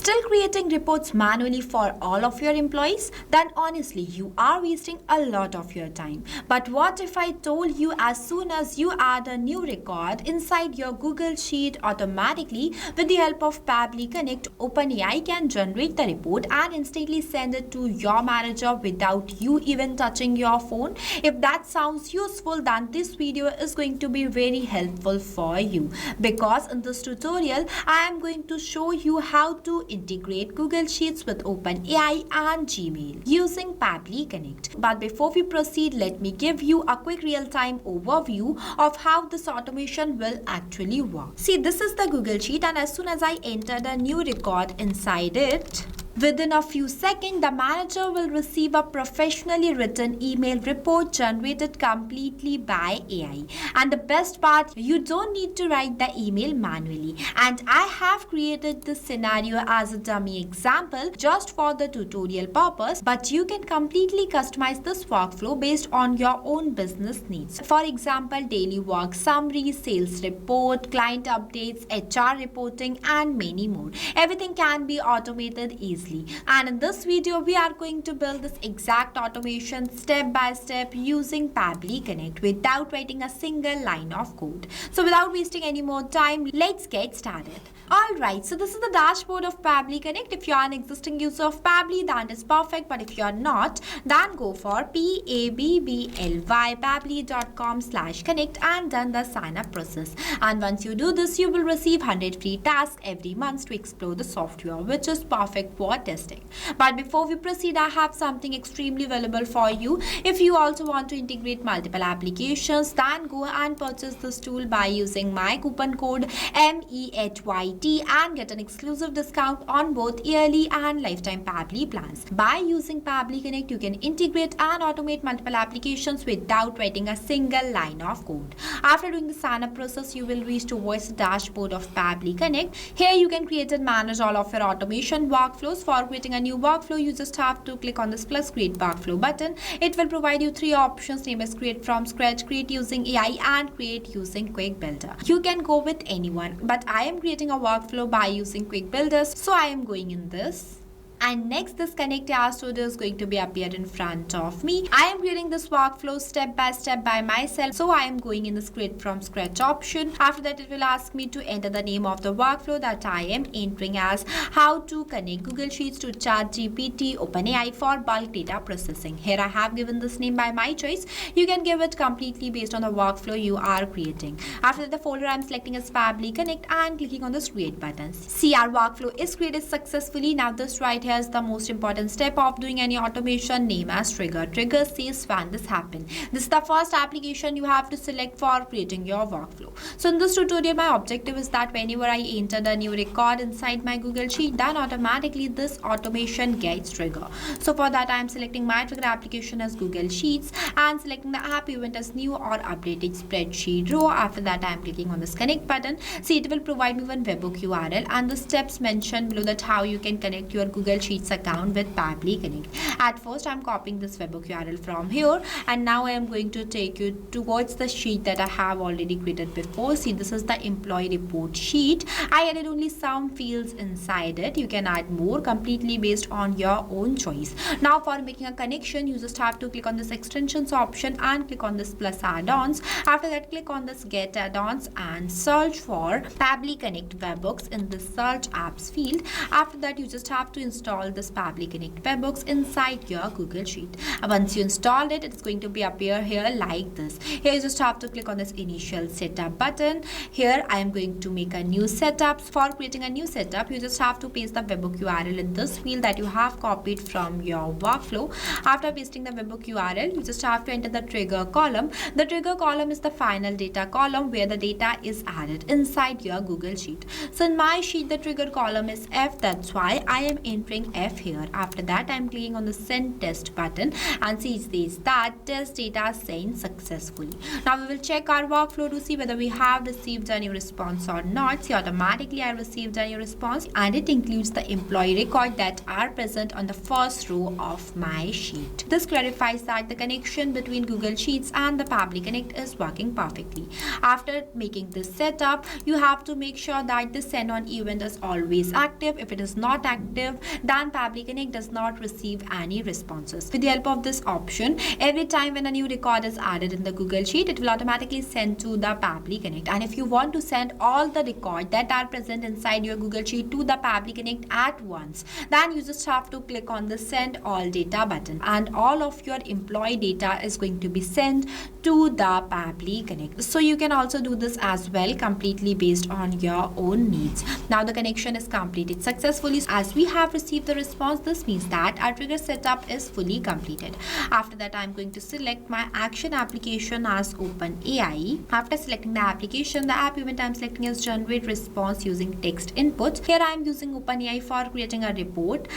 Still creating reports manually for all of your employees? Then honestly, you are wasting a lot of your time. But what if I told you as soon as you add a new record inside your Google Sheet automatically with the help of Pabbly Connect, OpenAI can generate the report and instantly send it to your manager without you even touching your phone? If that sounds useful, then this video is going to be very helpful for you, because in this tutorial I am going to show you how to integrate Google Sheets with OpenAI and Gmail using Pabbly Connect. But before we proceed, let me give you a quick real-time overview of how this automation will actually work. See, this is the Google Sheet, and as soon as I entered a new record inside it, within a few seconds, the manager will receive a professionally written email report generated completely by AI. And the best part, you don't need to write the email manually. And I have created this scenario as a dummy example just for the tutorial purpose, but you can completely customize this workflow based on your own business needs. For example, daily work summary, sales report, client updates, HR reporting, and many more. Everything can be automated easily. And in this video, we are going to build this exact automation step by step using Pabbly Connect without writing a single line of code. So without wasting any more time, let's get started. Alright, so this is the dashboard of Pabbly Connect. If you are an existing user of Pabbly, that is perfect. But if you are not, then go for pabbly.com/connect and done the sign up process. And once you do this, you will receive 100 free tasks every month to explore the software, which is perfect for testing. But before we proceed, I have something extremely valuable for you. If you also want to integrate multiple applications, then go and purchase this tool by using my coupon code MEHYT and get an exclusive discount on both yearly and lifetime Pabbly plans. By using Pabbly Connect, you can integrate and automate multiple applications without writing a single line of code. After doing the sign up process, you will reach towards the dashboard of Pabbly Connect. Here you can create and manage all of your automation workflows. For creating a new workflow, you just have to click on this plus create workflow button. It will provide you three options, name is create from scratch, create using AI, and create using Quick Builder. You can go with anyone, but I am creating a workflow by using Quick Builders, so I am going in this. And next, this connect as studio is going to be appeared in front of me. I am creating this workflow step by step by myself, so I am going in this create from scratch option. After that, it will ask me to enter the name of the workflow that I am entering as how to connect Google Sheets to ChatGPT OpenAI for bulk data processing. Here I have given this name by my choice. You can give it completely based on the workflow you are creating. After that, the folder I am selecting is Pabbly Connect and clicking on this create button. See, our workflow is created successfully. Now this right here is the most important step of doing any automation, name as trigger. Trigger says when this happens. This is the first application you have to select for creating your workflow. So in this tutorial, my objective is that whenever I enter the new record inside my Google Sheet, then automatically this automation gets triggered. So for that, I am selecting my trigger application as Google Sheets and selecting the app event as new or updated spreadsheet row. After that, I am clicking on this connect button. See, it will provide me one webhook URL and the steps mentioned below that how you can connect your Google Sheets account with Pabbly Connect. At first, I'm copying this webhook URL from here, and now I am going to take you towards the sheet that I have already created before. See, this is the employee report sheet. I added only some fields inside it. You can add more completely based on your own choice. Now, for making a connection, you just have to click on this extensions option and click on this plus add-ons. After that, click on this get add-ons and search for Pabbly Connect webhooks in the search apps field. After that, you just have to install this Pabbly Connect webhooks inside your Google Sheet. Once you installed it, it's going to be appear here like this. Here you just have to click on this initial setup button. Here I am going to make a new setup. For creating a new setup, you just have to paste the webhook URL in this field that you have copied from your workflow. After pasting the webhook URL, you just have to enter the trigger column. The trigger column is the final data column where the data is added inside your Google Sheet. So in my sheet, the trigger column is F. That's why I am entering entering F here. After that, I'm clicking on the send test button and see it says that test data sent successfully. Now we will check our workflow to see whether we have received a new response or not. See, automatically I received a new response and it includes the employee record that are present on the first row of my sheet. This clarifies that the connection between Google Sheets and the Pabbly Connect is working perfectly. After making this setup, you have to make sure that the send on event is always active. If it is not active, then Pabbly Connect does not receive any responses. With the help of this option, every time when a new record is added in the Google Sheet, it will automatically send to the Pabbly Connect. And if you want to send all the records that are present inside your Google Sheet to the Pabbly Connect at once, then you just have to click on the send all data button and all of your employee data is going to be sent to the Pabbly Connect. So you can also do this as well, completely based on your own needs. Now the connection is completed successfully. As we have received the response, this means that our trigger setup is fully completed. After that, I'm going to select my action application as OpenAI. After selecting the application, the app event I'm selecting is generate response using text input. Here I'm using OpenAI for creating a report.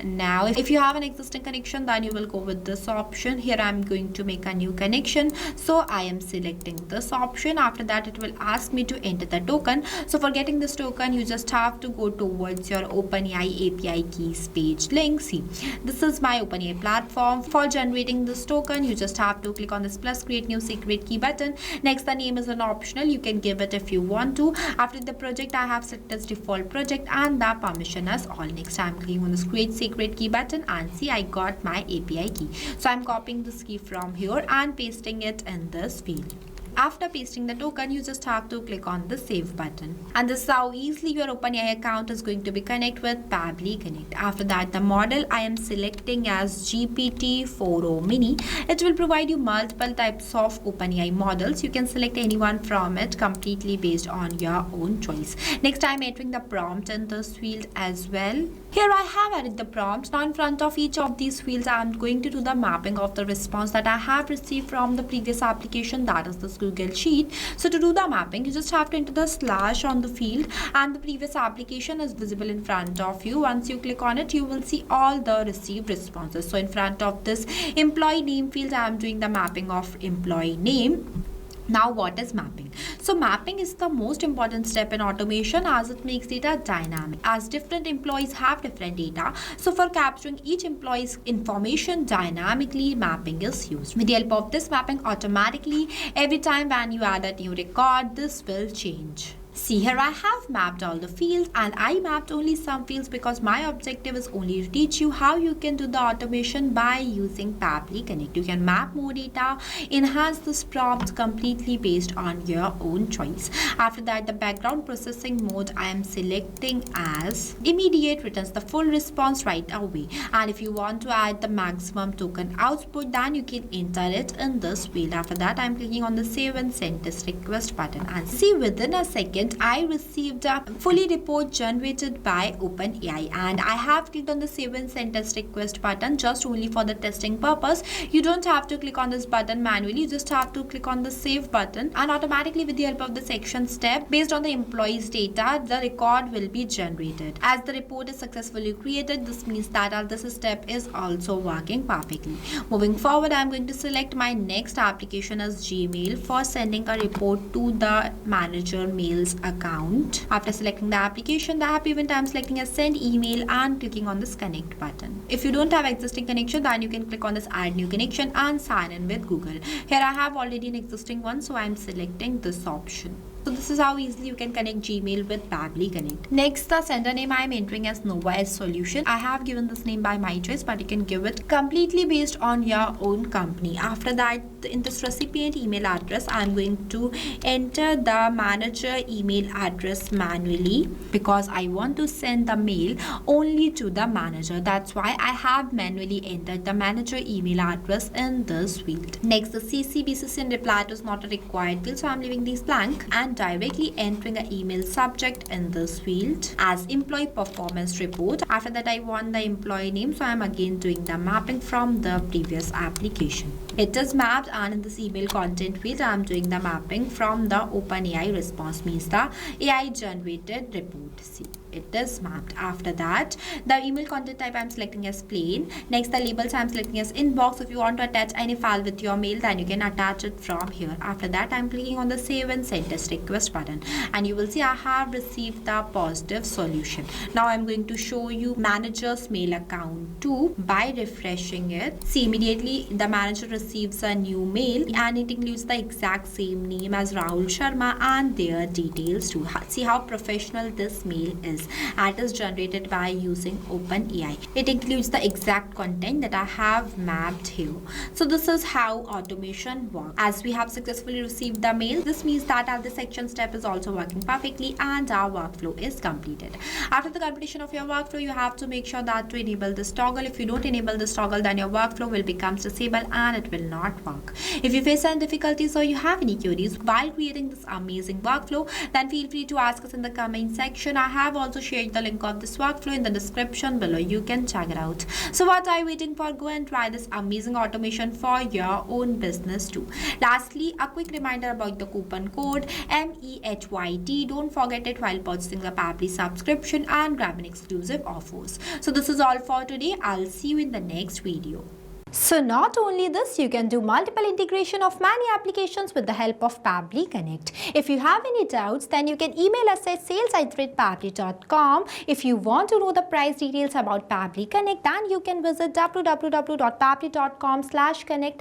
Now if you have an existing connection, then you will go with this option. Here I'm going to make a new connection, so I am selecting this option. After that, it will ask me to enter the token. So for getting this token, you just have to go towards your OpenAI API keys page link. See, this is my OpenAI platform. For generating this token, you just have to click on this plus create new secret key button. Next, the name is an optional, you can give it if you want to. After the project, I have set as default project and the permission as all. Next, I'm clicking on this create secret key button and see I got my API key. So I'm copying this key from here and pasting it in this field. After pasting the token, you just have to click on the save button. And this is how easily your OpenAI account is going to be connected with Pabbly Connect. After that, the model I am selecting as GPT-4o Mini. It will provide you multiple types of OpenAI models. You can select anyone from it completely based on your own choice. Next, I am entering the prompt in this field as well. Here I have added the prompt. Now in front of each of these fields, I am going to do the mapping of the response that I have received from the previous application, that is this Google Sheet. So to do the mapping, you just have to enter the slash on the field and the previous application is visible in front of you. Once you click on it, you will see all the received responses. So in front of this employee name field, I am doing the mapping of employee name. Now what is mapping? So mapping is the most important step in automation as it makes data dynamic. As different employees have different data, so for capturing each employee's information dynamically, mapping is used. With the help of this mapping, automatically every time when you add a new record, this will change. See, here I have mapped all the fields and I mapped only some fields because my objective is only to teach you how you can do the automation by using Pabbly Connect. You can map more data, enhance this prompt completely based on your own choice. After that, the background processing mode I am selecting as immediate, returns the full response right away. And if you want to add the maximum token output, then you can enter it in this field. After that, I am clicking on the save and send test request button and see within a second I received a fully report generated by OpenAI and I have clicked on the save and send test request button just only for the testing purpose. You don't have to click on this button manually, you just have to click on the save button and automatically with the help of the section step based on the employee's data, the record will be generated. As the report is successfully created, this means that this step is also working perfectly. Moving forward, I am going to select my next application as Gmail for sending a report to the manager mails account. After selecting the application, the app event I am selecting as send email and clicking on this connect button. If you don't have existing connection, then you can click on this add new connection and sign in with Google. Here I have already an existing one, so I am selecting this option. So this is how easily you can connect Gmail with Pabbly Connect. Next, the sender name I am entering as Nova S Solution. I have given this name by my choice, but you can give it completely based on your own company. After that, in this recipient email address, I am going to enter the manager email address manually because I want to send the mail only to the manager. That's why I have manually entered the manager email address in this field. Next, the CC, BCC and reply to is not a required field, so I'm leaving these blank and directly entering an email subject in this field as employee performance report. After that, I want the employee name, so I'm again doing the mapping from the previous application. It is mapped, and in this email content field, I'm doing the mapping from the OpenAI response, means the AI generated report. See. it is mapped. After that, the email content type I'm selecting as plain. Next, the labels I'm selecting as inbox. If you want to attach any file with your mail, then you can attach it from here. After that, I'm clicking on the save and send test request button, and you will see I have received the positive solution. Now I'm going to show you manager's mail account too by refreshing it. See, immediately the manager receives a new mail, and it includes the exact same name as Rahul Sharma and their details too. See how professional this mail is, and it is generated by using OpenAI. It includes the exact content that I have mapped here. So this is how automation works. As we have successfully received the mail, this means that our section step is also working perfectly and our workflow is completed. After the completion of your workflow, you have to make sure that to enable this toggle. If you don't enable this toggle, then your workflow will become disabled and it will not work. If you face any difficulties or you have any queries while creating this amazing workflow, then feel free to ask us in the comment section. I have also shared the link of this workflow in the description below. You can check it out. So what are you waiting for? Go and try this amazing automation for your own business too. Lastly, a quick reminder about the coupon code MEHYT. Don't forget it while purchasing the Pabbly subscription and grabbing exclusive offers. So this is all for today. I'll see you in the next video. So not only this, you can do multiple integration of many applications with the help of Pabbly Connect. If you have any doubts, then you can email us at sales@pabbly.com. If you want to know the price details about Pabbly Connect, then you can visit www.pabbly.com/connect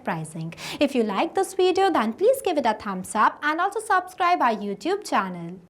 #pricing. If you like this video, then please give it a thumbs up and also subscribe our YouTube channel.